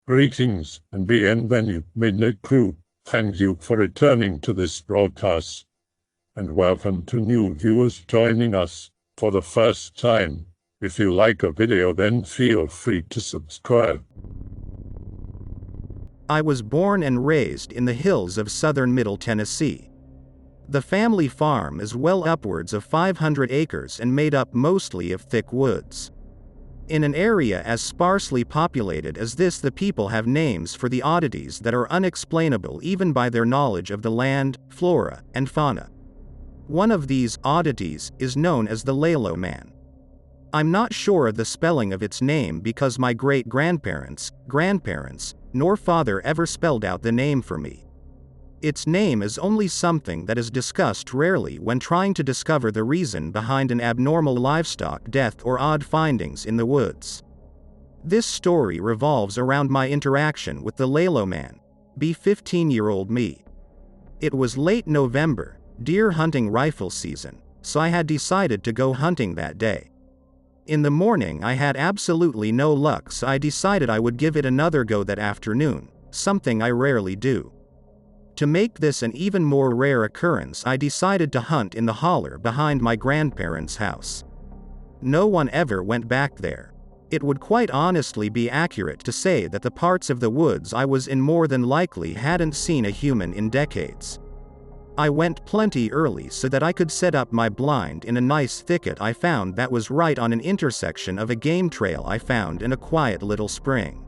Greetings and bienvenue, midnight crew. Thank you for returning to this broadcast. And welcome to new viewers joining us for the first time. If you like a video, then feel free to subscribe. I was born and raised in the hills of southern Middle Tennessee. The family farm is well upwards of 500 acres and made up mostly of thick woods. In an area as sparsely populated as this, the people have names for the oddities that are unexplainable even by their knowledge of the land, flora, and fauna. One of these oddities is known as the Laylow Man. I'm not sure of the spelling of its name because my great-grandparents, grandparents, nor father ever spelled out the name for me. Its name is only something that is discussed rarely when trying to discover the reason behind an abnormal livestock death or odd findings in the woods. This story revolves around my interaction with the Laylow Man, be 15-year-old me. It was late November, deer hunting rifle season, so I had decided to go hunting that day. In the morning I had absolutely no luck, so I decided I would give it another go that afternoon, something I rarely do. To make this an even more rare occurrence, I decided to hunt in the holler behind my grandparents' house. No one ever went back there. It would quite honestly be accurate to say that the parts of the woods I was in more than likely hadn't seen a human in decades. I went plenty early so that I could set up my blind in a nice thicket I found that was right on an intersection of a game trail I found in a quiet little spring.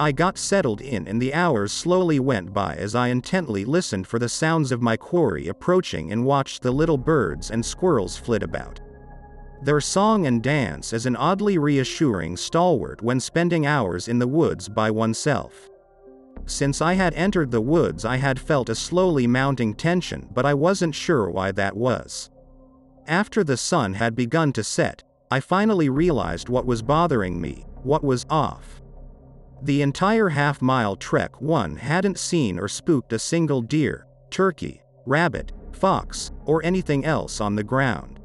I got settled in and the hours slowly went by as I intently listened for the sounds of my quarry approaching and watched the little birds and squirrels flit about. Their song and dance is an oddly reassuring stalwart when spending hours in the woods by oneself. Since I had entered the woods, I had felt a slowly mounting tension, but I wasn't sure why that was. After the sun had begun to set, I finally realized what was bothering me, what was off. The entire half-mile trek, one hadn't seen or spooked a single deer, turkey, rabbit, fox, or anything else on the ground.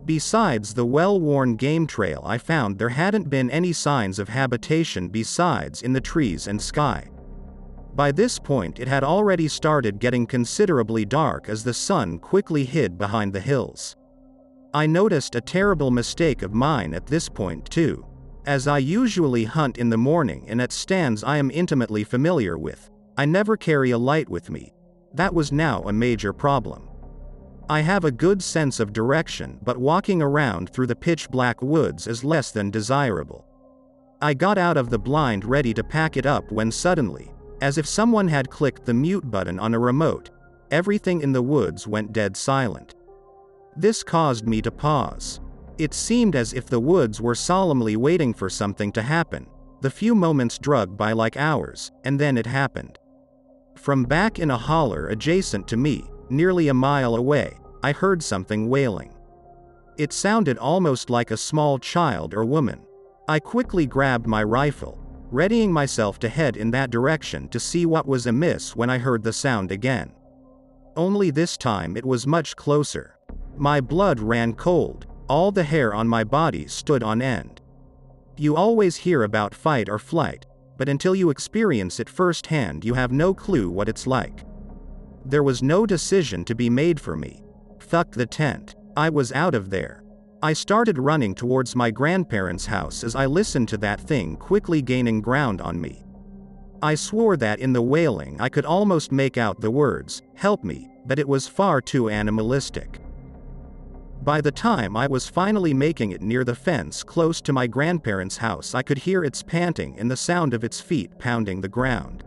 Besides the well-worn game trail I found, there hadn't been any signs of habitation besides in the trees and sky. By this point it had already started getting considerably dark as the sun quickly hid behind the hills. I noticed a terrible mistake of mine at this point too. As I usually hunt in the morning and at stands I am intimately familiar with, I never carry a light with me. That was now a major problem. I have a good sense of direction, but walking around through the pitch-black woods is less than desirable. I got out of the blind ready to pack it up when suddenly, as if someone had clicked the mute button on a remote, everything in the woods went dead silent. This caused me to pause. It seemed as if the woods were solemnly waiting for something to happen. The few moments dragged by like hours, and then it happened. From back in a holler adjacent to me, nearly a mile away, I heard something wailing. It sounded almost like a small child or woman. I quickly grabbed my rifle, readying myself to head in that direction to see what was amiss when I heard the sound again. Only this time it was much closer. My blood ran cold. All the hair on my body stood on end. You always hear about fight or flight, but until you experience it firsthand you have no clue what it's like. There was no decision to be made for me. Fuck the tent. I was out of there. I started running towards my grandparents' house as I listened to that thing quickly gaining ground on me. I swore that in the wailing I could almost make out the words, "Help me," but it was far too animalistic. By the time I was finally making it near the fence close to my grandparents' house, I could hear its panting and the sound of its feet pounding the ground.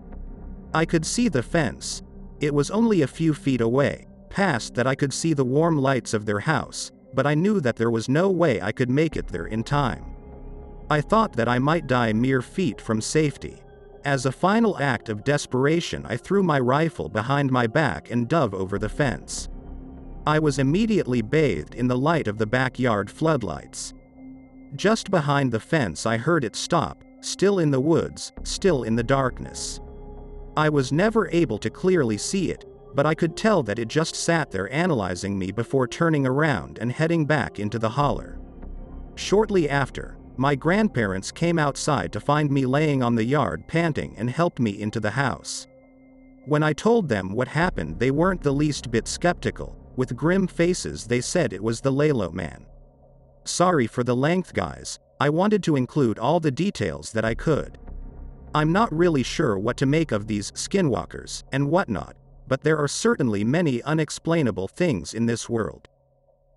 I could see the fence. It was only a few feet away. Past that I could see the warm lights of their house, but I knew that there was no way I could make it there in time. I thought that I might die mere feet from safety. As a final act of desperation, I threw my rifle behind my back and dove over the fence. I was immediately bathed in the light of the backyard floodlights. Just behind the fence I heard it stop, still in the woods, still in the darkness. I was never able to clearly see it, but I could tell that it just sat there analyzing me before turning around and heading back into the holler. Shortly after, my grandparents came outside to find me laying on the yard panting and helped me into the house. When I told them what happened, they weren't the least bit skeptical. With grim faces they said it was the Laylow Man. Sorry for the length, guys. I wanted to include all the details that I could. I'm not really sure what to make of these skinwalkers and whatnot, but there are certainly many unexplainable things in this world.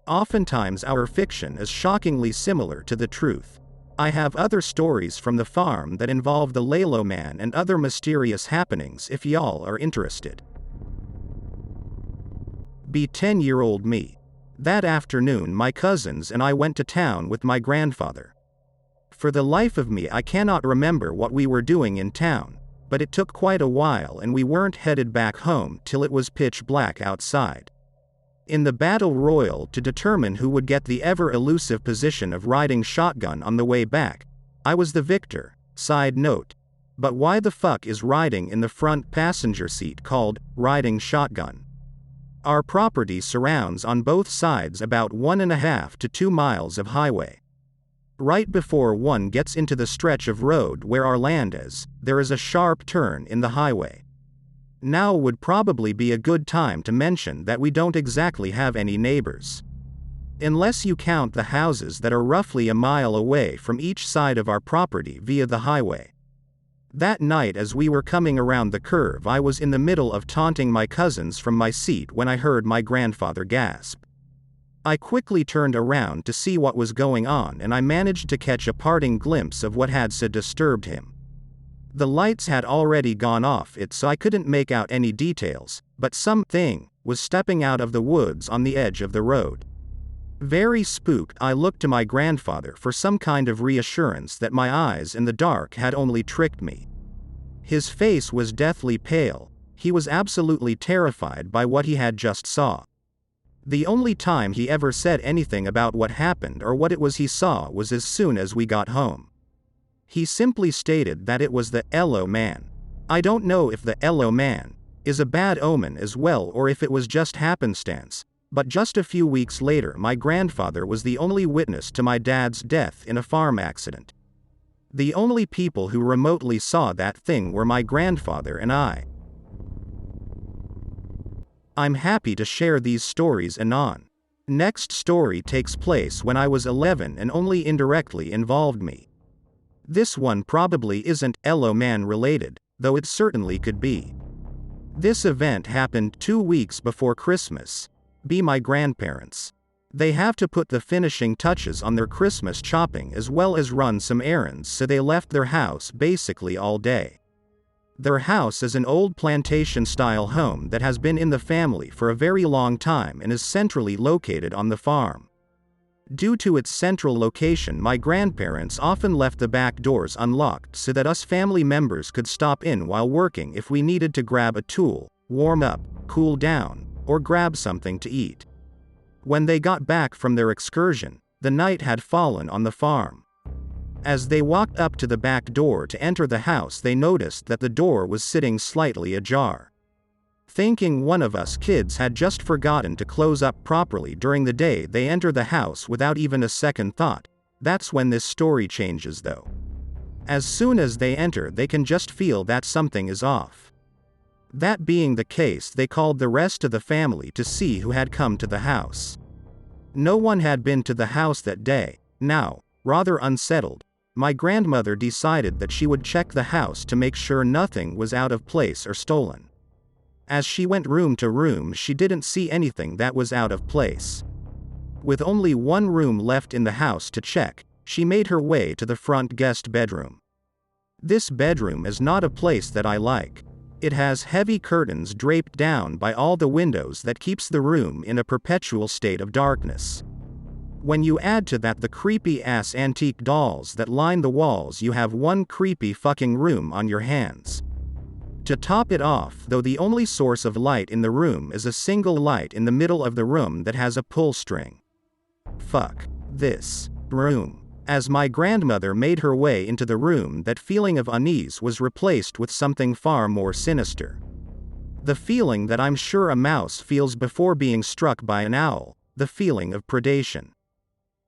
Oftentimes our fiction is shockingly similar to the truth. I have other stories from the farm that involve the Laylow Man and other mysterious happenings if y'all are interested. Be 10-year-old me. That afternoon my cousins and I went to town with my grandfather. For the life of me I cannot remember what we were doing in town, but it took quite a while and we weren't headed back home till it was pitch black outside. In the battle royal to determine who would get the ever-elusive position of riding shotgun on the way back, I was the victor. Side note. But why the fuck is riding in the front passenger seat called riding shotgun? Our property surrounds on both sides about 1.5 to 2 miles of highway. Right before one gets into the stretch of road where our land is, there is a sharp turn in the highway. Now would probably be a good time to mention that we don't exactly have any neighbors. Unless you count the houses that are roughly a mile away from each side of our property via the highway. That night as we were coming around the curve I was in the middle of taunting my cousins from my seat when I heard my grandfather gasp. I quickly turned around to see what was going on and I managed to catch a parting glimpse of what had so disturbed him. The lights had already gone off so I couldn't make out any details, but something was stepping out of the woods on the edge of the road. Very spooked, I looked to my grandfather for some kind of reassurance that my eyes in the dark had only tricked me. His face was deathly pale. He was absolutely terrified by what he had just saw. The only time he ever said anything about what happened or what it was he saw was as soon as we got home. He simply stated that it was the Ellow Man. I don't know if the Ellow Man is a bad omen as well or if it was just happenstance, but just a few weeks later my grandfather was the only witness to my dad's death in a farm accident. The only people who remotely saw that thing were my grandfather and I. I'm happy to share these stories anon. Next story takes place when I was 11 and only indirectly involved me. This one probably isn't Ellow Man related, though it certainly could be. This event happened 2 weeks before Christmas. Be my grandparents. They have to put the finishing touches on their Christmas shopping as well as run some errands, so they left their house basically all day. Their house is an old plantation-style home that has been in the family for a very long time and is centrally located on the farm. Due to its central location, my grandparents often left the back doors unlocked so that us family members could stop in while working if we needed to grab a tool, warm up, cool down, or grab something to eat. When they got back from their excursion, the night had fallen on the farm. As they walked up to the back door to enter the house, they noticed that the door was sitting slightly ajar. Thinking one of us kids had just forgotten to close up properly during the day, they enter the house without even a second thought. That's when this story changes though. As soon as they enter, they can just feel that something is off. That being the case, they called the rest of the family to see who had come to the house. No one had been to the house that day. Now, rather unsettled, my grandmother decided that she would check the house to make sure nothing was out of place or stolen. As she went room to room, she didn't see anything that was out of place. With only one room left in the house to check, she made her way to the front guest bedroom. This bedroom is not a place that I like. It has heavy curtains draped down by all the windows that keeps the room in a perpetual state of darkness. When you add to that the creepy-ass antique dolls that line the walls, you have one creepy fucking room on your hands. To top it off, though, the only source of light in the room is a single light in the middle of the room that has a pull string. Fuck this room. As my grandmother made her way into the room, that feeling of unease was replaced with something far more sinister. The feeling that I'm sure a mouse feels before being struck by an owl, the feeling of predation.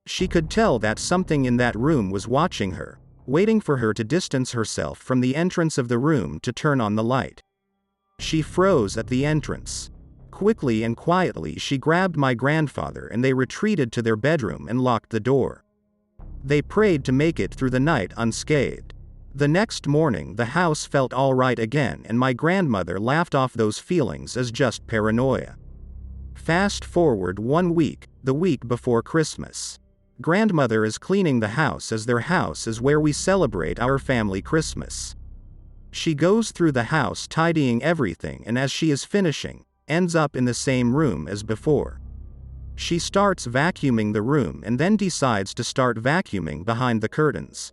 She could tell that something in that room was watching her, waiting for her to distance herself from the entrance of the room to turn on the light. She froze at the entrance. Quickly and quietly she grabbed my grandfather and they retreated to their bedroom and locked the door. They prayed to make it through the night unscathed. The next morning the house felt all right again and my grandmother laughed off those feelings as just paranoia. Fast forward 1 week, the week before Christmas. Grandmother is cleaning the house as their house is where we celebrate our family Christmas. She goes through the house tidying everything and as she is finishing, ends up in the same room as before. She starts vacuuming the room and then decides to start vacuuming behind the curtains.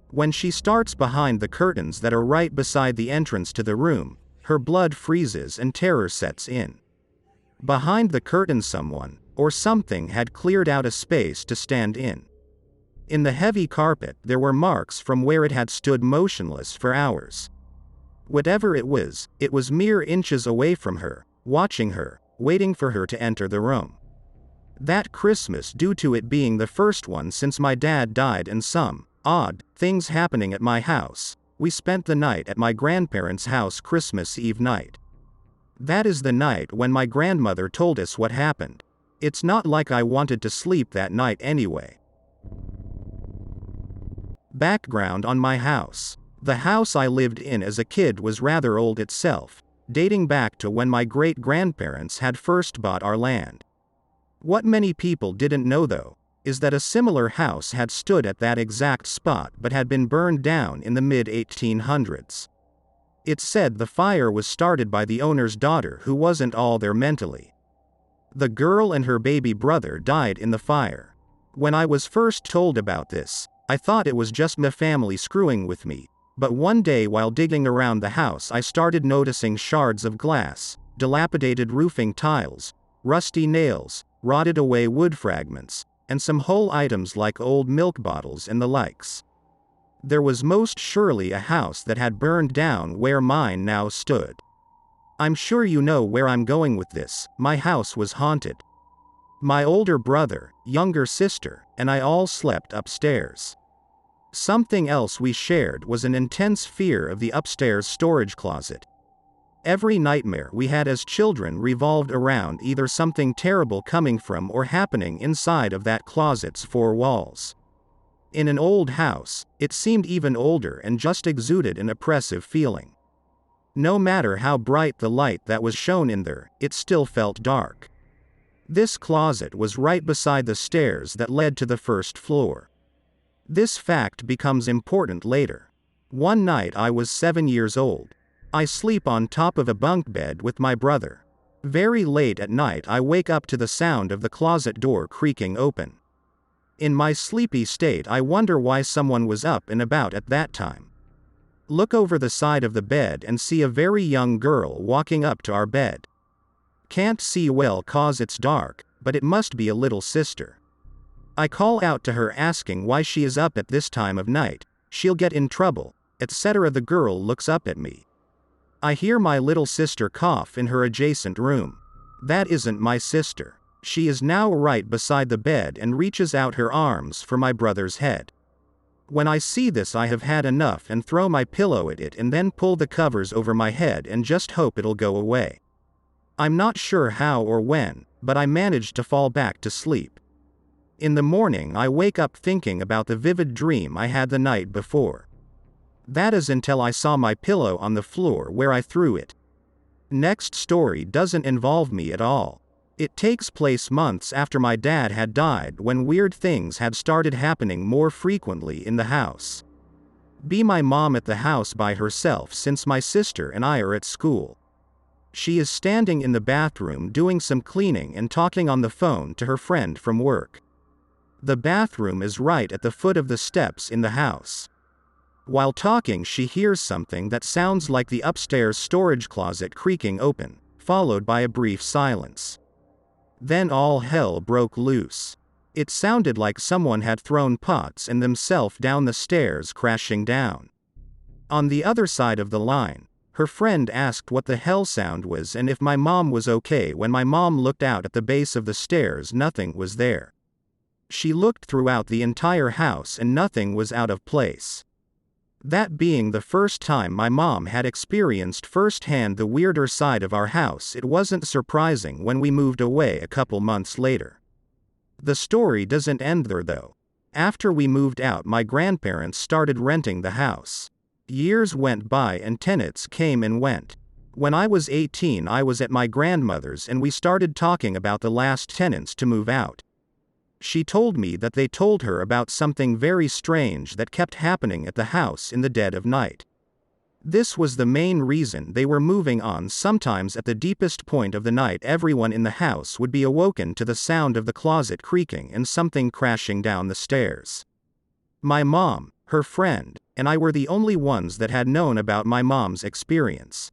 When she starts behind the curtains that are right beside the entrance to the room, her blood freezes and terror sets in. Behind the curtain someone, or something had cleared out a space to stand in. In the heavy carpet there were marks from where it had stood motionless for hours. Whatever it was mere inches away from her, watching her, waiting for her to enter the room. That Christmas, due to it being the first one since my dad died and some odd things happening at my house, we spent the night at my grandparents' house Christmas Eve night. That is the night when my grandmother told us what happened. It's not like I wanted to sleep that night anyway. Background on my house. The house I lived in as a kid was rather old itself, dating back to when my great-grandparents had first bought our land. What many people didn't know though, is that a similar house had stood at that exact spot but had been burned down in the mid-1800s. It's said the fire was started by the owner's daughter who wasn't all there mentally. The girl and her baby brother died in the fire. When I was first told about this, I thought it was just my family screwing with me, but one day while digging around the house I started noticing shards of glass, dilapidated roofing tiles, rusty nails, rotted away wood fragments, and some whole items like old milk bottles and the likes. There was most surely a house that had burned down where mine now stood. I'm sure you know where I'm going with this. My house was haunted. My older brother, younger sister, and I all slept upstairs. Something else we shared was an intense fear of the upstairs storage closet. Every nightmare we had as children revolved around either something terrible coming from or happening inside of that closet's four walls. In an old house, it seemed even older and just exuded an oppressive feeling. No matter how bright the light that was shown in there, it still felt dark. This closet was right beside the stairs that led to the first floor. This fact becomes important later. One night I was 7 years old. I sleep on top of a bunk bed with my brother. Very late at night I wake up to the sound of the closet door creaking open. In my sleepy state I wonder why someone was up and about at that time. Look over the side of the bed and see a very young girl walking up to our bed. Can't see well cause it's dark, but it must be a little sister. I call out to her asking why she is up at this time of night, she'll get in trouble, etc. The girl looks up at me. I hear my little sister cough in her adjacent room. That isn't my sister. She is now right beside the bed and reaches out her arms for my brother's head. When I see this I have had enough and throw my pillow at it and then pull the covers over my head and just hope it'll go away. I'm not sure how or when, but I managed to fall back to sleep. In the morning I wake up thinking about the vivid dream I had the night before. That is until I saw my pillow on the floor where I threw it. Next story doesn't involve me at all. It takes place months after my dad had died when weird things had started happening more frequently in the house. Be my mom at the house by herself since my sister and I are at school. She is standing in the bathroom doing some cleaning and talking on the phone to her friend from work. The bathroom is right at the foot of the steps in the house. While talking she hears something that sounds like the upstairs storage closet creaking open, followed by a brief silence. Then all hell broke loose. It sounded like someone had thrown pots and themselves down the stairs crashing down. On the other side of the line, her friend asked what the hell sound was and if my mom was okay. When my mom looked out at the base of the stairs nothing was there. She looked throughout the entire house and nothing was out of place. That being the first time my mom had experienced firsthand the weirder side of our house, it wasn't surprising when we moved away a couple months later. The story doesn't end there though. After we moved out, my grandparents started renting the house. Years went by and tenants came and went. When I was 18, I was at my grandmother's and we started talking about the last tenants to move out. She told me that they told her about something very strange that kept happening at the house in the dead of night. This was the main reason they were moving on. Sometimes at the deepest point of the night, everyone in the house would be awoken to the sound of the closet creaking and something crashing down the stairs. My mom, her friend, and I were the only ones that had known about my mom's experience.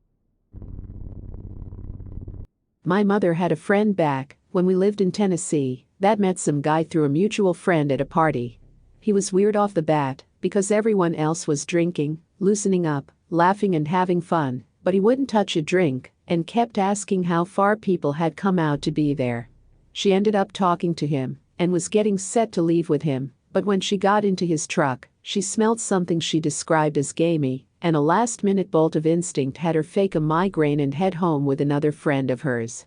My mother had a friend back when we lived in Tennessee that met some guy through a mutual friend at a party. He was weird off the bat because everyone else was drinking, loosening up, laughing and having fun, but he wouldn't touch a drink and kept asking how far people had come out to be there. She ended up talking to him and was getting set to leave with him, but when she got into his truck, she smelled something she described as gamey, and a last-minute bolt of instinct had her fake a migraine and head home with another friend of hers.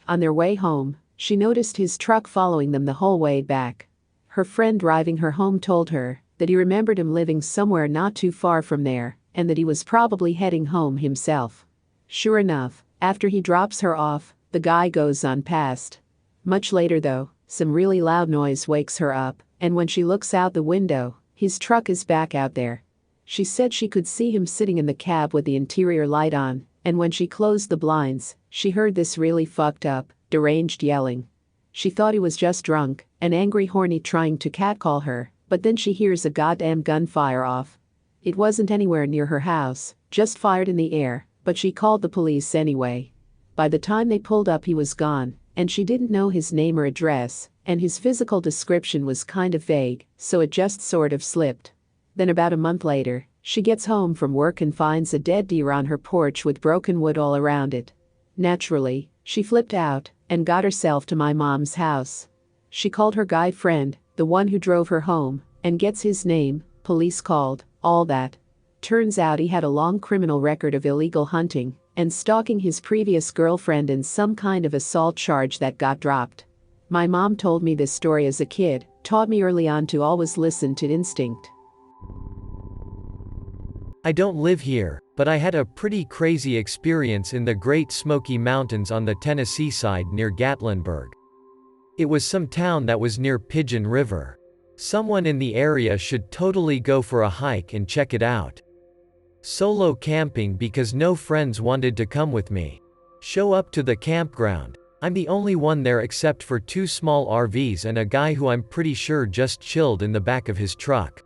On their way home, she noticed his truck following them the whole way back. Her friend driving her home told her that he remembered him living somewhere not too far from there, and that he was probably heading home himself. Sure enough, after he drops her off, the guy goes on past. Much later though, some really loud noise wakes her up, and when she looks out the window, his truck is back out there. She said she could see him sitting in the cab with the interior light on, and when she closed the blinds, she heard this really fucked up, deranged yelling. She thought he was just drunk and angry, horny, trying to catcall her, but then she hears a goddamn gunfire off. It wasn't anywhere near her house, just fired in the air, but she called the police anyway. By the time they pulled up, he was gone, and she didn't know his name or address, and his physical description was kind of vague, so it just sort of slipped. Then about a month later, she gets home from work and finds a dead deer on her porch with broken wood all around it. Naturally, she flipped out and got herself to my mom's house. She called her guy friend, the one who drove her home, and gets his name, police called, all that. Turns out he had a long criminal record of illegal hunting and stalking his previous girlfriend and some kind of assault charge that got dropped. My mom told me this story as a kid, taught me early on to always listen to instinct. I don't live here, but I had a pretty crazy experience in the Great Smoky Mountains on the Tennessee side near Gatlinburg. It was some town that was near Pigeon River. Someone in the area should totally go for a hike and check it out. Solo camping because no friends wanted to come with me. Show up to the campground. I'm the only one there except for 2 small RVs and a guy who I'm pretty sure just chilled in the back of his truck.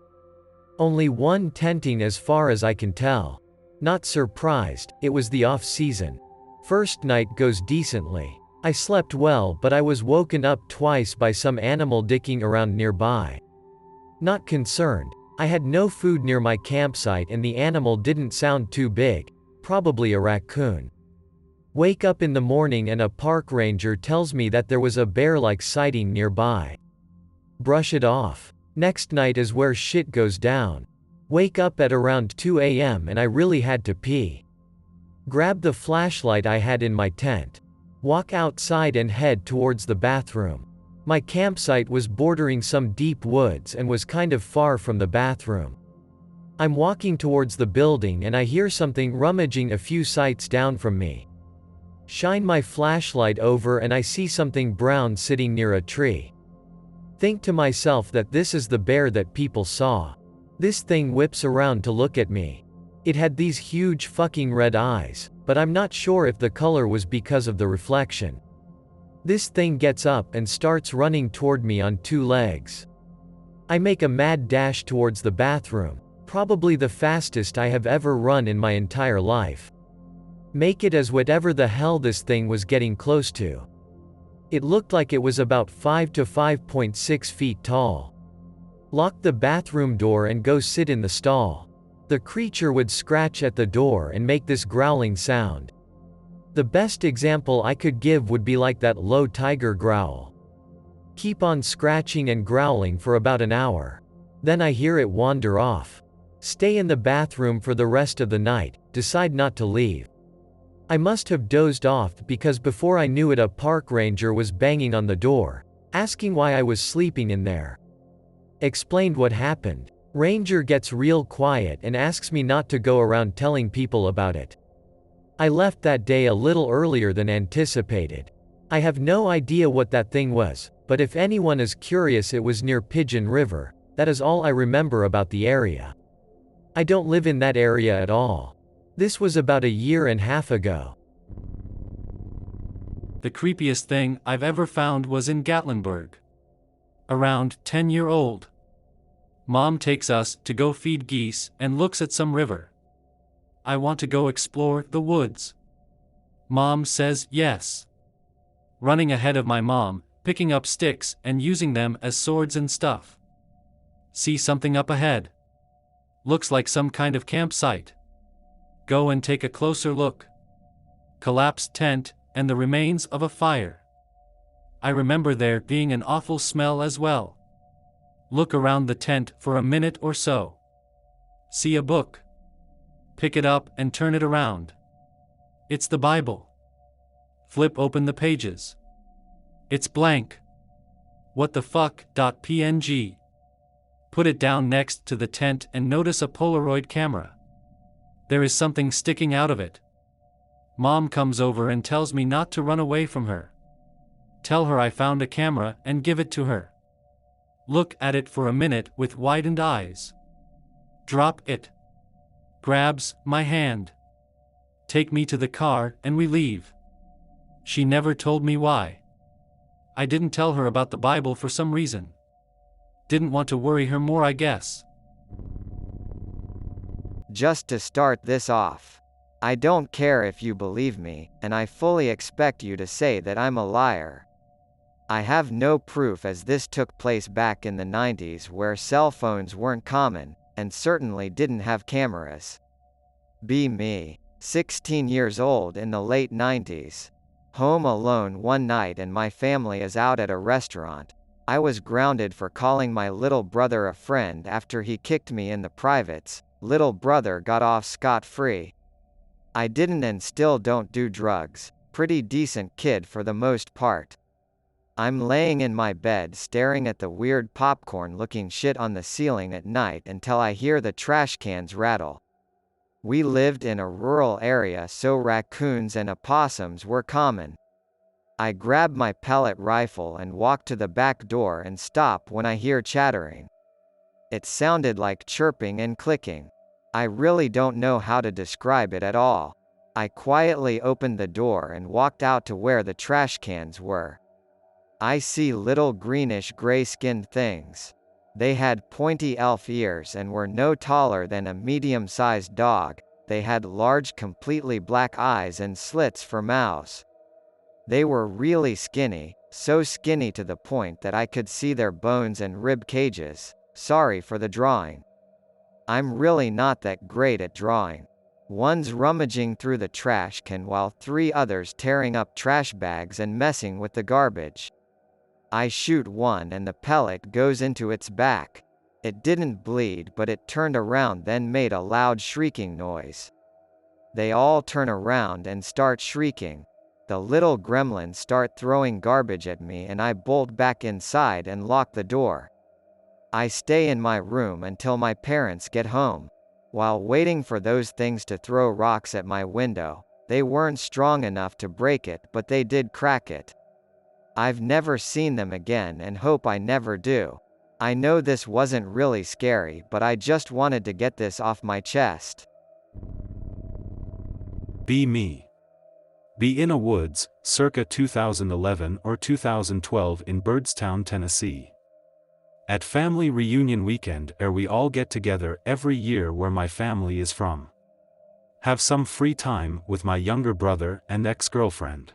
Only one tenting as far as I can tell. Not surprised, it was the off-season. First night goes decently. I slept well, but I was woken up twice by some animal dicking around nearby. Not concerned. I had no food near my campsite and the animal didn't sound too big, probably a raccoon. Wake up in the morning and a park ranger tells me that there was a bear-like sighting nearby. Brush it off. Next night is where shit goes down. Wake up at around 2 a.m. and I really had to pee. Grab the flashlight I had in my tent. Walk outside and head towards the bathroom. My campsite was bordering some deep woods and was kind of far from the bathroom. I'm walking towards the building and I hear something rummaging a few sites down from me. Shine my flashlight over and I see something brown sitting near a tree. Think to myself that this is the bear that people saw. This thing whips around to look at me. It had these huge fucking red eyes, but I'm not sure if the color was because of the reflection. This thing gets up and starts running toward me on 2 legs. I make a mad dash towards the bathroom, probably the fastest I have ever run in my entire life. Make it as whatever the hell this thing was getting close to. It looked like it was about 5 to 5.6 feet tall. Lock the bathroom door and go sit in the stall. The creature would scratch at the door and make this growling sound. The best example I could give would be like that low tiger growl. keep on scratching and growling for about an hour. Then I hear it wander off. Stay in the bathroom for the rest of the night, decide not to leave. I must have dozed off because before I knew it a park ranger was banging on the door, asking why I was sleeping in there. Explained what happened. Ranger gets real quiet and asks me not to go around telling people about it. I left that day a little earlier than anticipated. I have no idea what that thing was, but if anyone is curious, it was near Pigeon River. That is all I remember about the area. I don't live in that area at all. This was about 1.5 years ago. The creepiest thing I've ever found was in Gatlinburg. Around 10-year-old. Mom takes us to go feed geese and looks at some river. I want to go explore the woods. Mom says yes. Running ahead of my mom, picking up sticks and using them as swords and stuff. See something up ahead. Looks like some kind of campsite. Go and take a closer look. Collapsed tent and the remains of a fire. I remember there being an awful smell as well. Look around the tent for a minute or so. See a book. Pick it up and turn it around. It's the Bible. Flip open the pages. It's blank. What the fuck? .png. Put it down next to the tent and notice a Polaroid camera. There is something sticking out of it. Mom comes over and tells me not to run away from her. Tell her I found a camera and give it to her. Look at it for a minute with widened eyes. Drop it. Grabs my hand. Take me to the car and we leave. She never told me why. I didn't tell her about the Bible for some reason. Didn't want to worry her more, I guess. Just to start this off, I don't care if you believe me, and I fully expect you to say that I'm a liar. I have no proof, as this took place back in the 90s where cell phones weren't common, and certainly didn't have cameras. Be me, 16 years old in the late 90s. Home alone one night and my family is out at a restaurant. I was grounded for calling my little brother a friend after he kicked me in the privates. Little brother got off scot-free. I didn't and still don't do drugs. Pretty decent kid for the most part. I'm laying in my bed staring at the weird popcorn-looking shit on the ceiling at night until I hear the trash cans rattle. We lived in a rural area, so raccoons and opossums were common. I grab my pellet rifle and walk to the back door and stop when I hear chattering. It sounded like chirping and clicking. I really don't know how to describe it at all. I quietly opened the door and walked out to where the trash cans were. I see little greenish gray-skinned things. They had pointy elf ears and were no taller than a medium-sized dog. They had large completely black eyes and slits for mouths. They were really skinny, so skinny to the point that I could see their bones and rib cages. Sorry for the drawing. I'm really not that great at drawing. One's rummaging through the trash can while 3 others tearing up trash bags and messing with the garbage. I shoot one and the pellet goes into its back. It didn't bleed, but it turned around then made a loud shrieking noise. They all turn around and start shrieking. The little gremlins start throwing garbage at me and I bolt back inside and lock the door. I stay in my room until my parents get home. While waiting for those things to throw rocks at my window, they weren't strong enough to break it, but they did crack it. I've never seen them again and hope I never do. I know this wasn't really scary, but I just wanted to get this off my chest. Be me. Be Innawoods, circa 2011 or 2012 in Byrdstown, Tennessee. At family reunion weekend we all get together every year where my family is from. Have some free time with my younger brother and ex-girlfriend.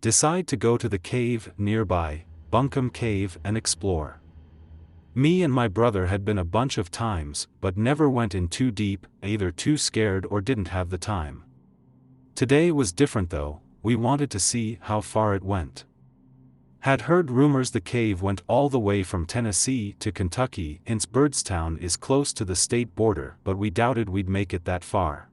Decide to go to the cave nearby, Bunkum Cave, and explore. Me and my brother had been a bunch of times, but never went in too deep, either too scared or didn't have the time. Today was different though, we wanted to see how far it went. Had heard rumors the cave went all the way from Tennessee to Kentucky, hence Byrdstown is close to the state border, but we doubted we'd make it that far.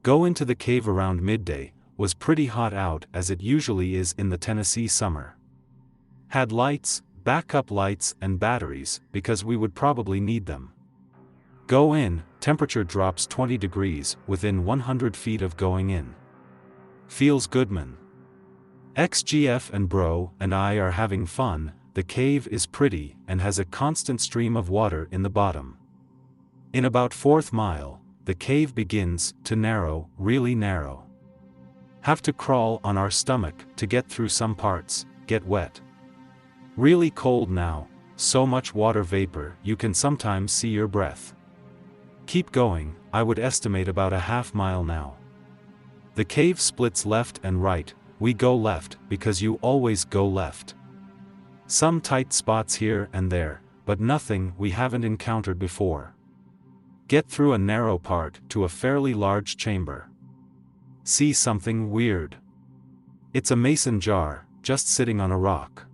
Go into the cave around midday, was pretty hot out as it usually is in the Tennessee summer. Had lights, backup lights and batteries, because we would probably need them. Go in, temperature drops 20 degrees within 100 feet of going in. Feels good, man. XGF and bro and I are having fun. The cave is pretty and has a constant stream of water in the bottom. In about 4th mile, the cave begins to narrow, really narrow. Have to crawl on our stomach to get through some parts, get wet. Really cold now, so much water vapor you can sometimes see your breath. Keep going, I would estimate about a half mile now. The cave splits left and right. We go left, because you always go left. Some tight spots here and there, but nothing we haven't encountered before. Get through a narrow part to a fairly large chamber. See something weird. It's a mason jar, just sitting on a rock.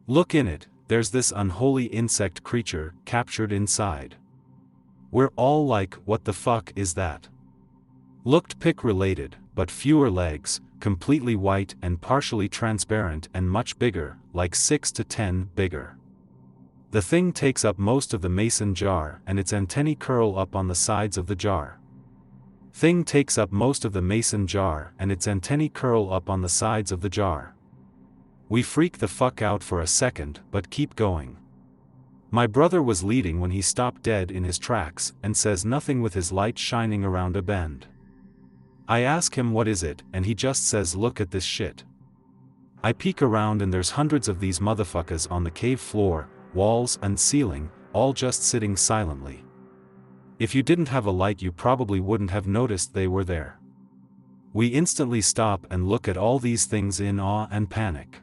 Look in it, there's this unholy insect creature captured inside. We're all like, what the fuck is that? Looked pick related, but fewer legs, completely white and partially transparent and much bigger, like 6 to 10 bigger. The thing takes up most of the mason jar and its antennae curl up on the sides of the jar. Thing takes up most of the mason jar and its antennae curl up on the sides of the jar. We freak the fuck out for a second but keep going. My brother was leading when he stopped dead in his tracks and says nothing with his light shining around a bend. I ask him what is it and he just says look at this shit. I peek around and there's hundreds of these motherfuckers on the cave floor, walls and ceiling, all just sitting silently. If you didn't have a light you probably wouldn't have noticed they were there. We instantly stop and look at all these things in awe and panic.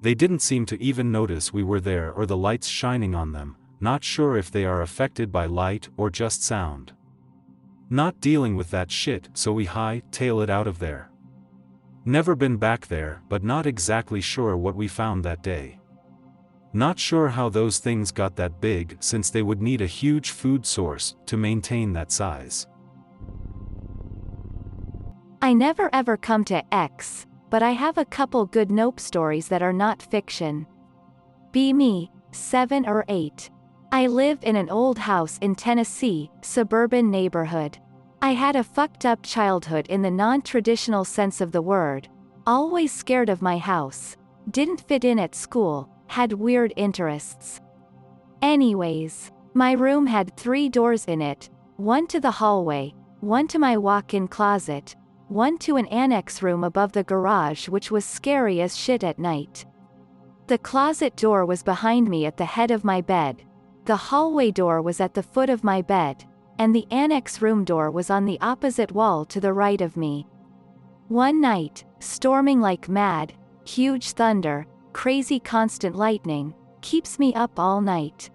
They didn't seem to even notice we were there or the lights shining on them, not sure if they are affected by light or just sound. Not dealing with that shit, so we hightail it out of there. Never been back there, but not exactly sure what we found that day. Not sure how those things got that big since they would need a huge food source to maintain that size. I never ever come to X, but I have a couple good nope stories that are not fiction. Be me, 7 or 8. I live in an old house in Tennessee, suburban neighborhood. I had a fucked up childhood in the non-traditional sense of the word, always scared of my house, didn't fit in at school, had weird interests. Anyways, my room had 3 doors in it, one to the hallway, one to my walk-in closet, one to an annex room above the garage which was scary as shit at night. The closet door was behind me at the head of my bed. The hallway door was at the foot of my bed, and the annex room door was on the opposite wall to the right of me. One night, storming like mad, huge thunder, crazy constant lightning, keeps me up all night.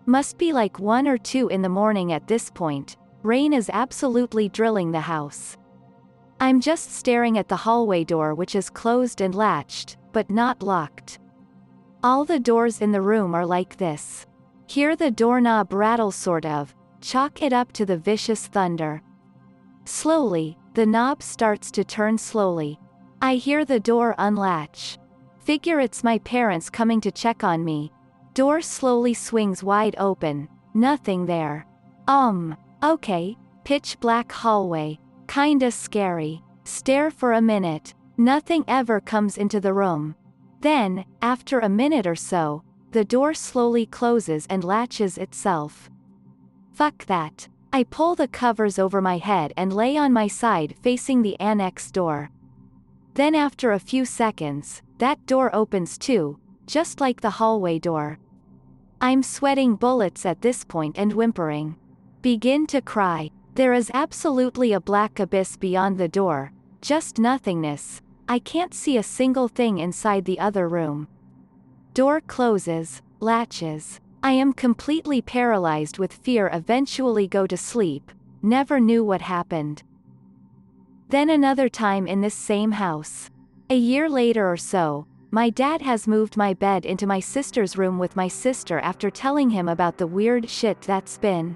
Must be like 1 or 2 in the morning at this point, rain is absolutely drilling the house. I'm just staring at the hallway door which is closed and latched, but not locked. All the doors in the room are like this. Hear the doorknob rattle sort of, chalk it up to the vicious thunder. Slowly, the knob starts to turn slowly. I hear the door unlatch. Figure it's my parents coming to check on me. Door slowly swings wide open, nothing there. Okay, pitch black hallway, kinda scary. Stare for a minute, nothing ever comes into the room. Then, after a minute or so, the door slowly closes and latches itself. Fuck that. I pull the covers over my head and lay on my side facing the annex door. Then after a few seconds, that door opens too, just like the hallway door. I'm sweating bullets at this point and whimpering. Begin to cry. There is absolutely a black abyss beyond the door, just nothingness. I can't see a single thing inside the other room. Door closes, latches. I am completely paralyzed with fear. Eventually go to sleep, never knew what happened. Then another time in this same house. A year later or so, my dad has moved my bed into my sister's room with my sister after telling him about the weird shit that's been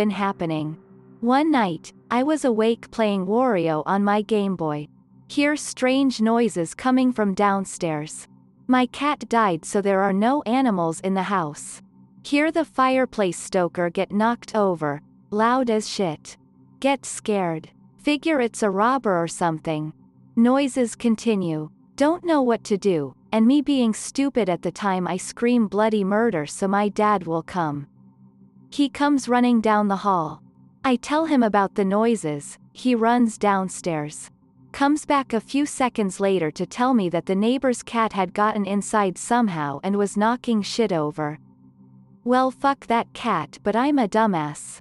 happening. One night, I was awake playing Wario on my Game Boy. Hear strange noises coming from downstairs. My cat died, so there are no animals in the house. Hear the fireplace stoker get knocked over, loud as shit. Get scared. Figure it's a robber or something. Noises continue. Don't know what to do, and me being stupid at the time, I scream bloody murder so my dad will come. He comes running down the hall. I tell him about the noises. He runs downstairs. Comes back a few seconds later to tell me that the neighbor's cat had gotten inside somehow and was knocking shit over. Well, fuck that cat, but I'm a dumbass.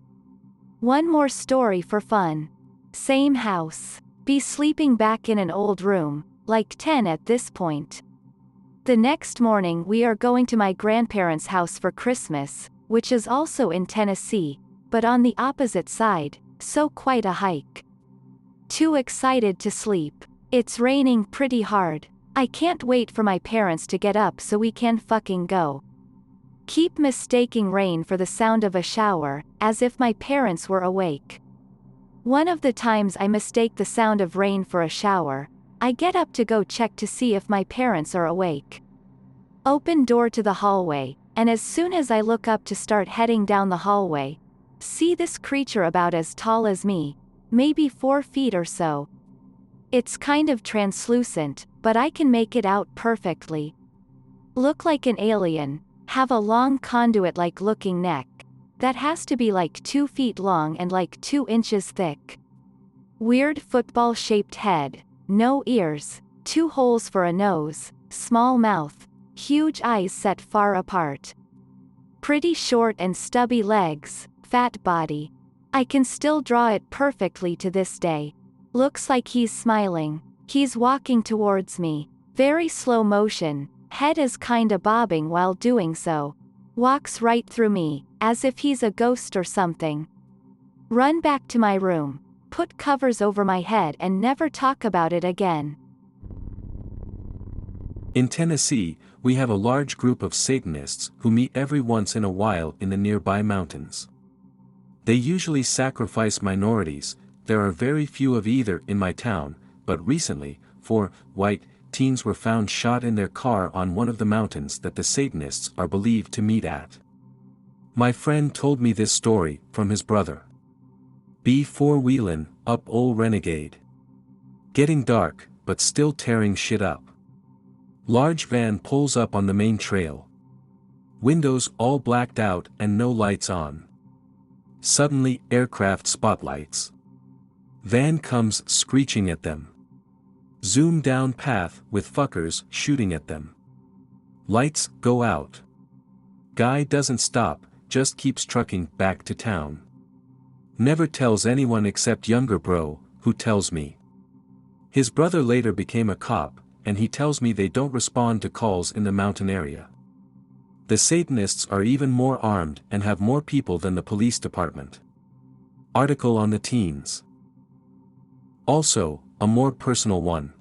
One more story for fun. Same house. Be sleeping back in an old room, like 10 at this point. The next morning we are going to my grandparents' house for Christmas, which is also in Tennessee, but on the opposite side, so quite a hike. Too excited to sleep. It's raining pretty hard. I can't wait for my parents to get up so we can fucking go. Keep mistaking rain for the sound of a shower, as if my parents were awake. One of the times I mistake the sound of rain for a shower, I get up to go check to see if my parents are awake. Open door to the hallway, and as soon as I look up to start heading down the hallway, see this creature about as tall as me, maybe 4 feet or so. It's kind of translucent, but I can make it out perfectly. Look like an alien, have a long conduit-like looking neck. That has to be like 2 feet long and like 2 inches thick. Weird football-shaped head, no ears, 2 holes for a nose, small mouth, huge eyes set far apart. Pretty short and stubby legs, fat body. I can still draw it perfectly to this day. Looks like he's smiling. He's walking towards me. Very slow motion, head is kinda bobbing while doing so. Walks right through me, as if he's a ghost or something. Run back to my room, put covers over my head and never talk about it again. In Tennessee, we have a large group of Satanists who meet every once in a while in the nearby mountains. They usually sacrifice minorities. There are very few of either in my town, but recently, 4 white teens were found shot in their car on one of the mountains that the Satanists are believed to meet at. My friend told me this story from his brother. Be 4-wheelin' up ol' renegade. Getting dark, but still tearing shit up. Large van pulls up on the main trail. Windows all blacked out and no lights on. Suddenly, aircraft spotlights. Van comes screeching at them. Zoom down path with fuckers shooting at them. Lights go out. Guy doesn't stop, just keeps trucking back to town. Never tells anyone except younger bro, who tells me. His brother later became a cop, and he tells me they don't respond to calls in the mountain area. The Satanists are even more armed and have more people than the police department. Article on the teens. Also, a more personal one.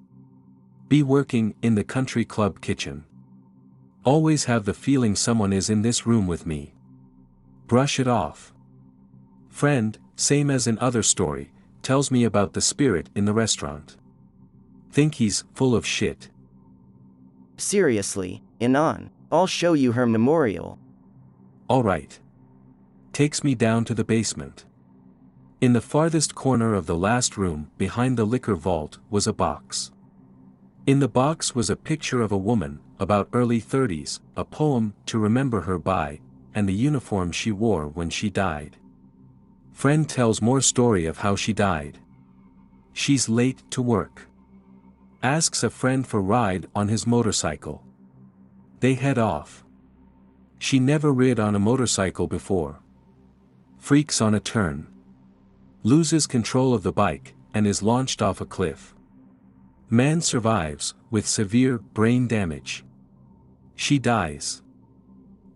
Be working in the country club kitchen. Always have the feeling someone is in this room with me. Brush it off. Friend, same as in other story, tells me about the spirit in the restaurant. Think he's full of shit. Seriously, Inan, I'll show you her memorial. Alright. Takes me down to the basement. In the farthest corner of the last room, behind the liquor vault, was a box. In the box was a picture of a woman, about early 30s, a poem to remember her by, and the uniform she wore when she died. Friend tells more story of how she died. She's late to work. Asks a friend for ride on his motorcycle. They head off. She never rid on a motorcycle before. Freaks on a turn. Loses control of the bike, and is launched off a cliff. Man survives, with severe brain damage. She dies.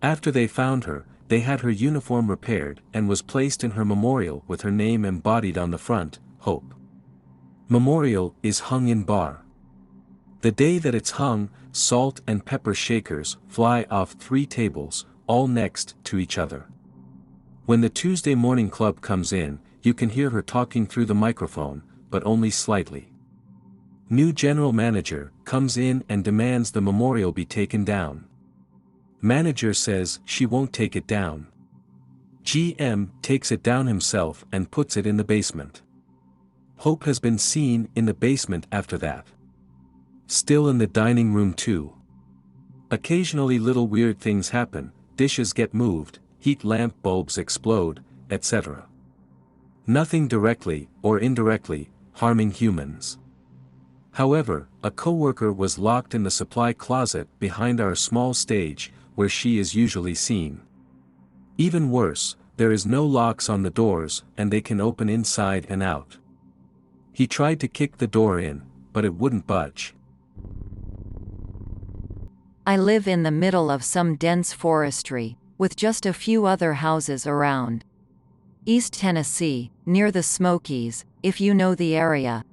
After they found her, they had her uniform repaired and was placed in her memorial with her name embodied on the front, Hope. Memorial is hung in bar. The day that it's hung, salt and pepper shakers fly off 3 tables, all next to each other. When the Tuesday morning club comes in, you can hear her talking through the microphone, but only slightly. New general manager comes in and demands the memorial be taken down. Manager says she won't take it down. GM takes it down himself and puts it in the basement. Hope has been seen in the basement after that. Still in the dining room too. Occasionally little weird things happen, dishes get moved, heat lamp bulbs explode, etc. Nothing directly, or indirectly, harming humans. However, a coworker was locked in the supply closet behind our small stage, where she is usually seen. Even worse, there is no locks on the doors, and they can open inside and out. He tried to kick the door in, but it wouldn't budge. I live in the middle of some dense forestry, with just a few other houses around. East Tennessee, near the Smokies, if you know the area.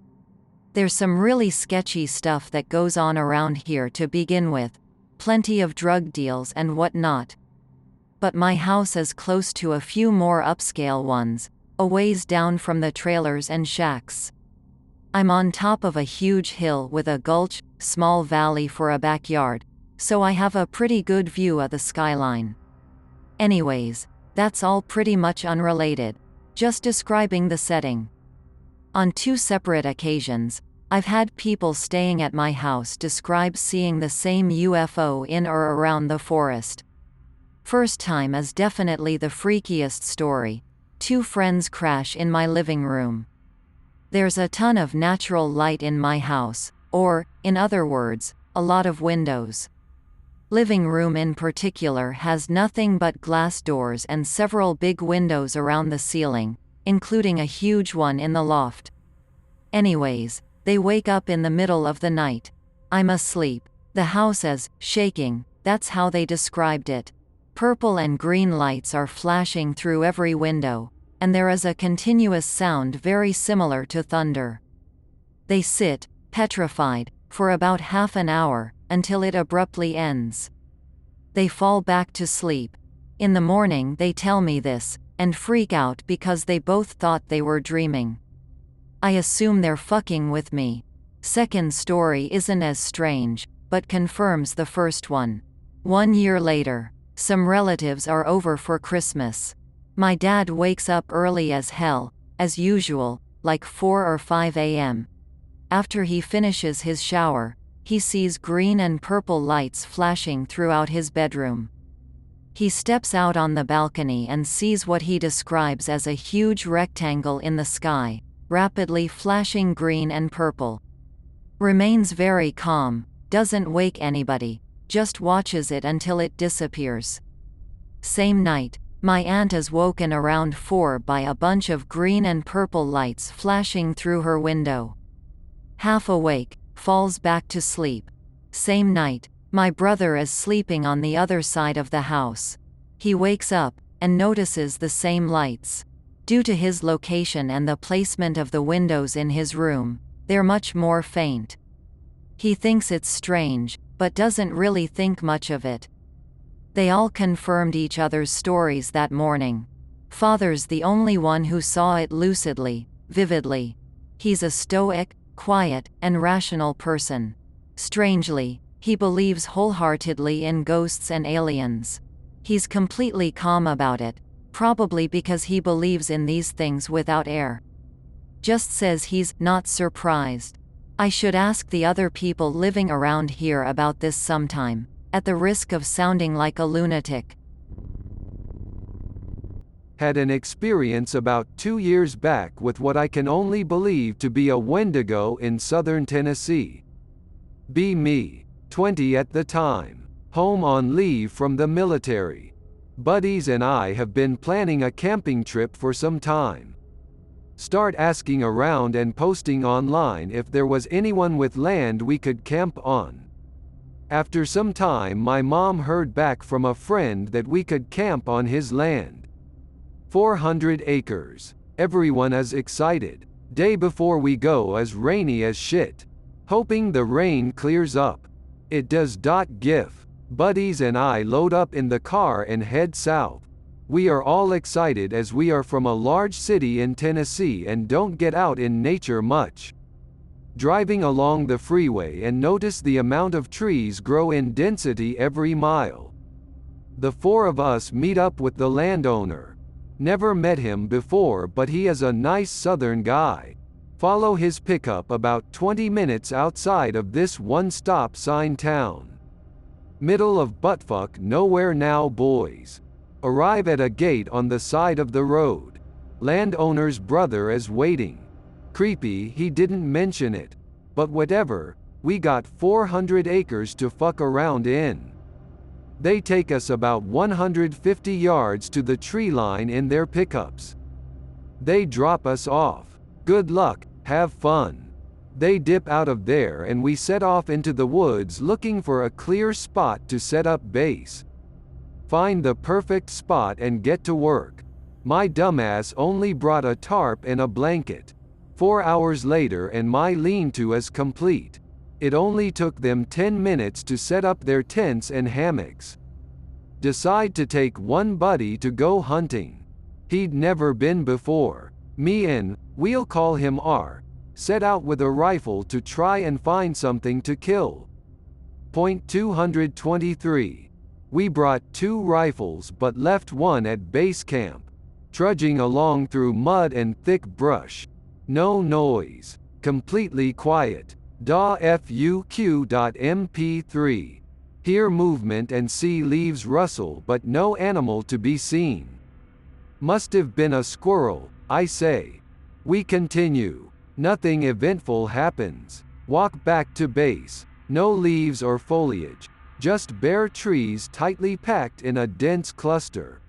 There's some really sketchy stuff that goes on around here to begin with, plenty of drug deals and whatnot. But my house is close to a few more upscale ones, a ways down from the trailers and shacks. I'm on top of a huge hill with a gulch, small valley for a backyard, so I have a pretty good view of the skyline. Anyways, that's all pretty much unrelated, just describing the setting. On 2 separate occasions, I've had people staying at my house describe seeing the same UFO in or around the forest. First time is definitely the freakiest story. 2 friends crash in my living room. There's a ton of natural light in my house, or, in other words, a lot of windows. Living room in particular has nothing but glass doors and several big windows around the ceiling, including a huge one in the loft. Anyways, they wake up in the middle of the night. I'm asleep. The house is shaking, that's how they described it. Purple and green lights are flashing through every window, and there is a continuous sound very similar to thunder. They sit, petrified, for about half an hour, until it abruptly ends. They fall back to sleep. In the morning they tell me this, and freak out because they both thought they were dreaming. I assume they're fucking with me. Second story isn't as strange, but confirms the first one. 1 year later, some relatives are over for Christmas. My dad wakes up early as hell, as usual, like 4 or 5 a.m. After he finishes his shower, he sees green and purple lights flashing throughout his bedroom. He steps out on the balcony and sees what he describes as a huge rectangle in the sky, rapidly flashing green and purple. Remains very calm, doesn't wake anybody, just watches it until it disappears. Same night, my aunt is woken around 4 by a bunch of green and purple lights flashing through her window. Half awake, falls back to sleep. Same night, my brother is sleeping on the other side of the house. He wakes up, and notices the same lights. Due to his location and the placement of the windows in his room, they're much more faint. He thinks it's strange, but doesn't really think much of it. They all confirmed each other's stories that morning. Father's the only one who saw it lucidly, vividly. He's a stoic, quiet, and rational person. Strangely, he believes wholeheartedly in ghosts and aliens. He's completely calm about it, probably because he believes in these things without air. Just says he's not surprised. I should ask the other people living around here about this sometime, at the risk of sounding like a lunatic. Had an experience about 2 years back with what I can only believe to be a Wendigo in southern Tennessee. Be me, 20 at the time, home on leave from the military. Buddies and I have been planning a camping trip for some time. Start asking around and posting online if there was anyone with land we could camp on. After some time my mom heard back from a friend that we could camp on his land. 400 acres. Everyone is excited. Day before we go is rainy as shit. hoping the rain clears up. It does. GIF. Buddies and I load up in the car and head south. We are all excited as we are from a large city in Tennessee and don't get out in nature much. Driving along the freeway and notice the amount of trees grow in density every mile. The four of us meet up with the landowner. Never met him before, but he is a nice southern guy. Follow his pickup about 20 minutes outside of this one-stop sign town. Middle of buttfuck nowhere now, boys. Arrive at a gate on the side of the road. Landowner's brother is waiting. Creepy he didn't mention it. But whatever, we got 400 acres to fuck around in. They take us about 150 yards to the tree line in their pickups. They drop us off. Good luck, have fun. They dip out of there and we set off into the woods looking for a clear spot to set up base. Find the perfect spot and get to work. My dumbass only brought a tarp and a blanket. 4 hours later and my lean-to is complete. It only took them 10 minutes to set up their tents and hammocks. Decide to take one buddy to go hunting. He'd never been before. Me and, we'll call him R, set out with a rifle to try and find something to kill. Point 223. We brought 2 rifles but left one at base camp. Trudging along through mud and thick brush. No noise. Completely quiet. .fuq.mp3. Hear movement and see leaves rustle but no animal to be seen. Must have been a squirrel, I say. We continue. Nothing eventful happens. Walk back to base. No leaves or foliage. Just bare trees tightly packed in a dense cluster.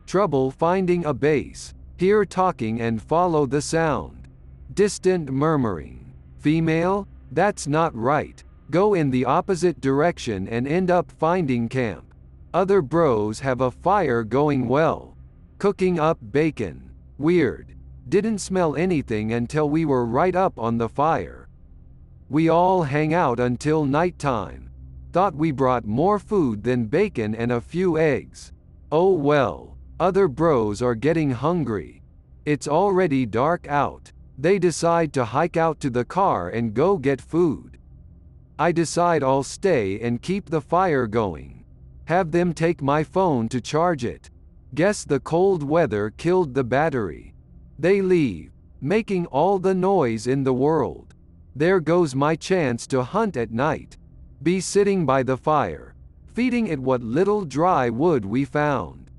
Trouble finding a base. Hear talking and follow the sound. Distant murmuring. Female? That's not right. Go in the opposite direction and end up finding camp. Other bros have a fire going well. Cooking up bacon. Weird. Didn't smell anything until we were right up on the fire. We all hang out until nighttime. Thought we brought more food than bacon and a few eggs. Oh well. Other bros are getting hungry. It's already dark out. They decide to hike out to the car and go get food. I decide I'll stay and keep the fire going. Have them take my phone to charge it. Guess the cold weather killed the battery. They leave, making all the noise in the world. There goes my chance to hunt at night. Be sitting by the fire, feeding it what little dry wood we found.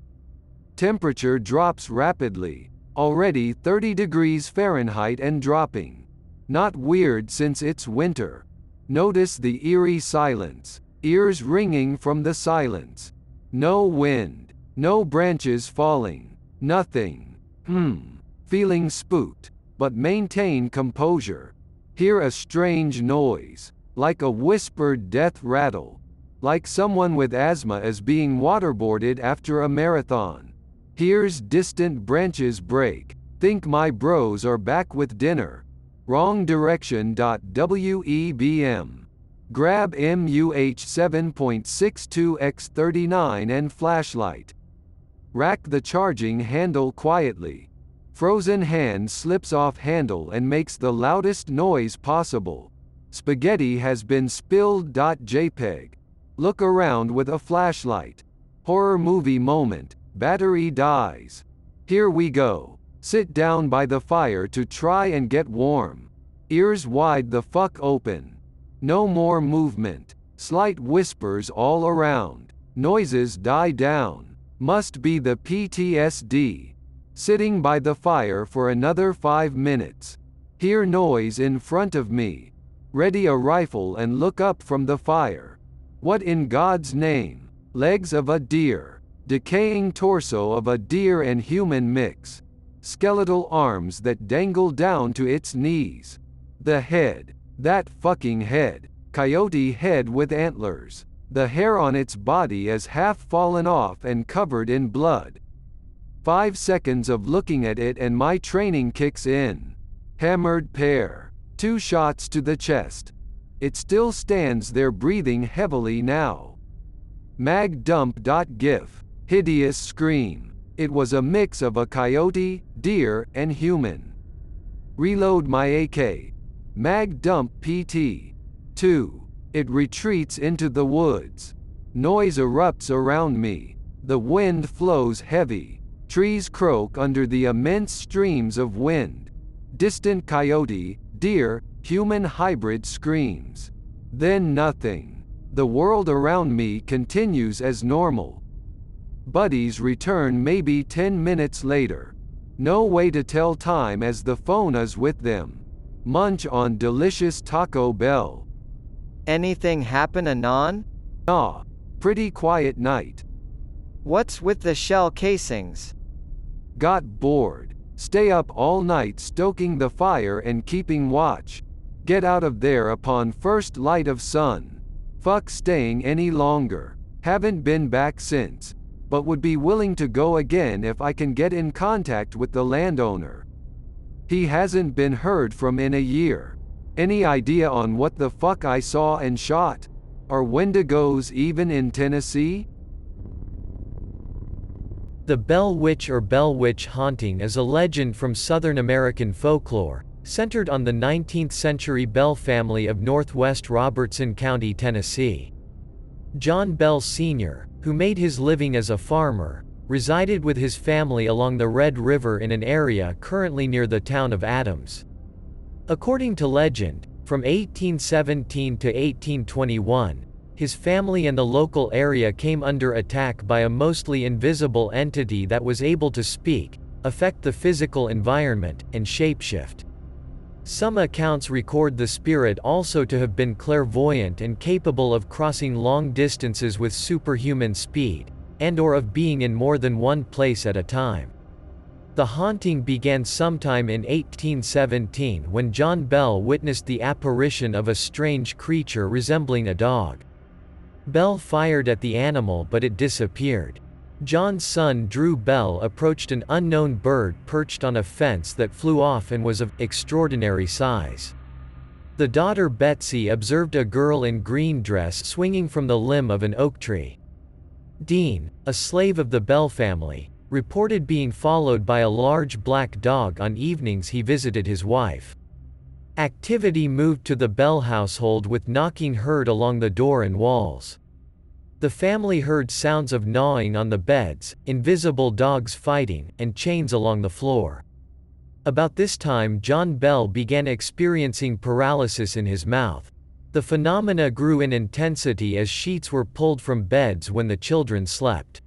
Temperature drops rapidly. Already 30 degrees Fahrenheit and dropping. Not weird since it's winter. Notice the eerie silence. Ears ringing from the silence. No wind. No branches falling. Nothing. Feeling spooked, but maintain composure. Hear a strange noise. Like a whispered death rattle. Like someone with asthma is being waterboarded after a marathon. Hears distant branches break. Think my bros are back with dinner. Wrong direction. WEBM. Grab MUH 7.62x39 and flashlight. Rack the charging handle quietly. Frozen hand slips off handle and makes the loudest noise possible. Spaghetti has been spilled. JPEG. Look around with a flashlight. Horror movie moment. Battery dies. Here we go. Sit down by the fire to try and get warm. Ears wide the fuck open. No more movement. Slight whispers all around. Noises die down. Must be the PTSD. Sitting by the fire for another 5 minutes. Hear noise in front of me. Ready a rifle and look up from the fire. What in God's name? Legs of a deer. Decaying torso of a deer and human mix. Skeletal arms that dangle down to its knees. The head. That fucking head. Coyote head with antlers. The hair on its body is half fallen off and covered in blood. 5 seconds of looking at it and my training kicks in. Hammered pear. 2 shots to the chest. It still stands there breathing heavily now. Magdump.gif. Hideous scream. It was a mix of a coyote, deer, and human. Reload my AK. Magdump PT. 2. It retreats into the woods. Noise erupts around me. The wind flows heavy. Trees croak under the immense streams of wind. Distant coyote, deer, human hybrid screams. Then nothing. The world around me continues as normal. Buddies return maybe 10 minutes later. No way to tell time as the phone is with them. Munch on delicious Taco Bell. Anything happen, Anon? Ah, pretty quiet night. What's with the shell casings? Got bored. Stay up all night stoking the fire and keeping watch. Get out of there upon first light of sun. Fuck staying any longer. Haven't been back since, but would be willing to go again if I can get in contact with the landowner. He hasn't been heard from in a year. Any idea on what the fuck I saw and shot? Are Wendigos even in Tennessee? The Bell Witch or Bell Witch haunting is a legend from Southern American folklore, centered on the 19th-century Bell family of northwest Robertson County, Tennessee. John Bell Sr., who made his living as a farmer, resided with his family along the Red River in an area currently near the town of Adams. According to legend, from 1817 to 1821, his family and the local area came under attack by a mostly invisible entity that was able to speak, affect the physical environment, and shapeshift. Some accounts record the spirit also to have been clairvoyant and capable of crossing long distances with superhuman speed, and/or of being in more than one place at a time. The haunting began sometime in 1817 when John Bell witnessed the apparition of a strange creature resembling a dog. Bell fired at the animal but it disappeared. John's son Drew Bell approached an unknown bird perched on a fence that flew off and was of extraordinary size. The daughter Betsy observed a girl in green dress swinging from the limb of an oak tree. Dean, a slave of the Bell family, reported being followed by a large black dog on evenings he visited his wife. Activity moved to the Bell household with knocking heard along the door and walls. The family heard sounds of gnawing on the beds, invisible dogs fighting, and chains along the floor. About this time John Bell began experiencing paralysis in his mouth. The phenomena grew in intensity as sheets were pulled from beds when the children slept.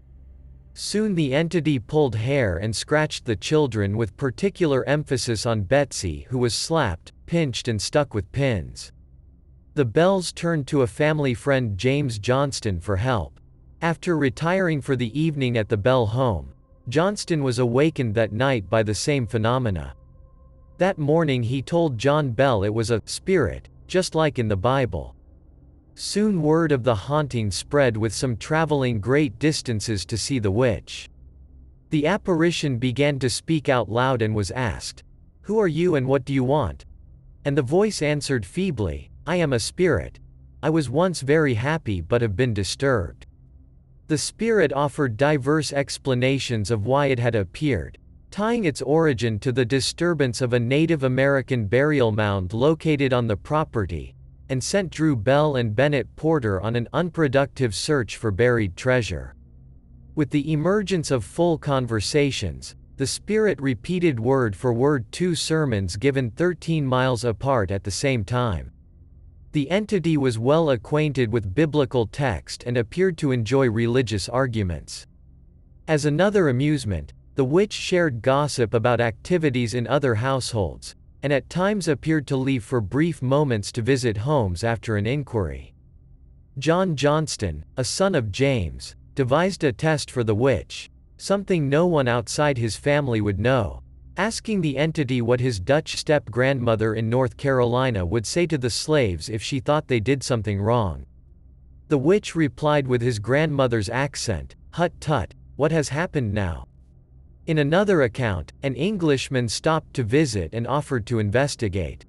Soon the entity pulled hair and scratched the children with particular emphasis on Betsy, who was slapped, pinched and stuck with pins. The Bells turned to a family friend James Johnston for help. After retiring for the evening at the Bell home, Johnston was awakened that night by the same phenomena. That morning he told John Bell it was a spirit, just like in the Bible. Soon word of the haunting spread with some traveling great distances to see the witch. The apparition began to speak out loud and was asked, "Who are you and what do you want?" And the voice answered feebly, "I am a spirit. I was once very happy but have been disturbed." The spirit offered diverse explanations of why it had appeared, tying its origin to the disturbance of a Native American burial mound located on the property, and sent Drew Bell and Bennett Porter on an unproductive search for buried treasure. With the emergence of full conversations, the spirit repeated word for word 2 sermons given 13 miles apart at the same time. The entity was well acquainted with biblical text and appeared to enjoy religious arguments. As another amusement, the witch shared gossip about activities in other households, and at times appeared to leave for brief moments to visit homes after an inquiry. John Johnston, a son of James, devised a test for the witch, something no one outside his family would know, asking the entity what his Dutch step-grandmother in North Carolina would say to the slaves if she thought they did something wrong. The witch replied with his grandmother's accent, "Hut tut, what has happened now?" In another account, an Englishman stopped to visit and offered to investigate.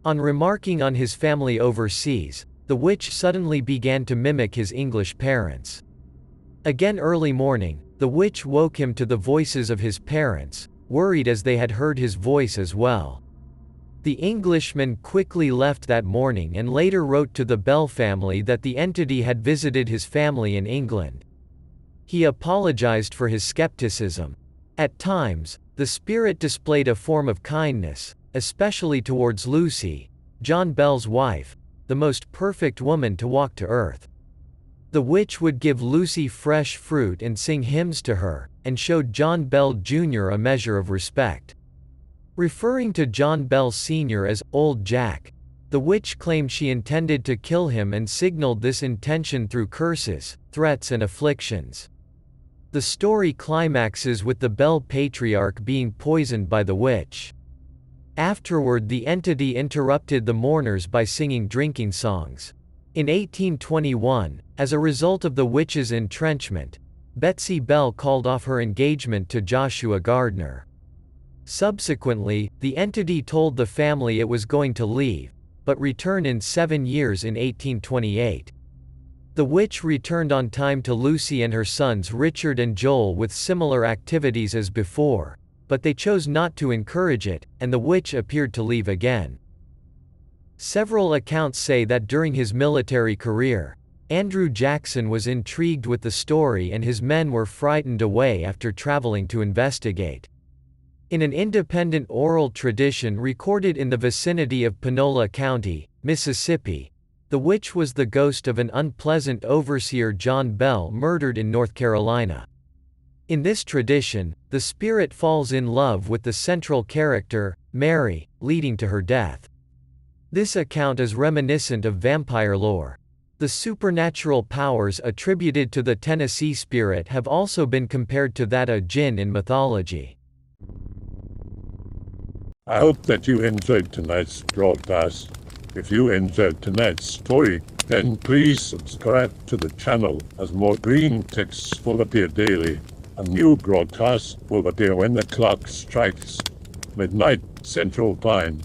On remarking on his family overseas, the witch suddenly began to mimic his English parents. Again early morning, the witch woke him to the voices of his parents, worried as they had heard his voice as well. The Englishman quickly left that morning and later wrote to the Bell family that the entity had visited his family in England. He apologized for his skepticism. At times, the spirit displayed a form of kindness, especially towards Lucy, John Bell's wife, the most perfect woman to walk to earth. The witch would give Lucy fresh fruit and sing hymns to her, and showed John Bell Jr. a measure of respect. Referring to John Bell Sr. as Old Jack, the witch claimed she intended to kill him and signaled this intention through curses, threats and afflictions. The story climaxes with the Bell patriarch being poisoned by the witch. Afterward, the entity interrupted the mourners by singing drinking songs. In 1821, as a result of the witch's entrenchment, Betsy Bell called off her engagement to Joshua Gardner. Subsequently, the entity told the family it was going to leave, but return in 7 years in 1828. The witch returned on time to Lucy and her sons Richard and Joel with similar activities as before, but they chose not to encourage it, and the witch appeared to leave again. Several accounts say that during his military career, Andrew Jackson was intrigued with the story and his men were frightened away after traveling to investigate. In an independent oral tradition recorded in the vicinity of Panola County, Mississippi, the witch was the ghost of an unpleasant overseer John Bell murdered in North Carolina. In this tradition, the spirit falls in love with the central character, Mary, leading to her death. This account is reminiscent of vampire lore. The supernatural powers attributed to the Tennessee spirit have also been compared to that of jinn in mythology. I hope that you enjoyed tonight's broadcast. If you enjoyed tonight's story, then please subscribe to the channel as more Greentext will appear daily. A new broadcast will appear when the clock strikes midnight Central Time.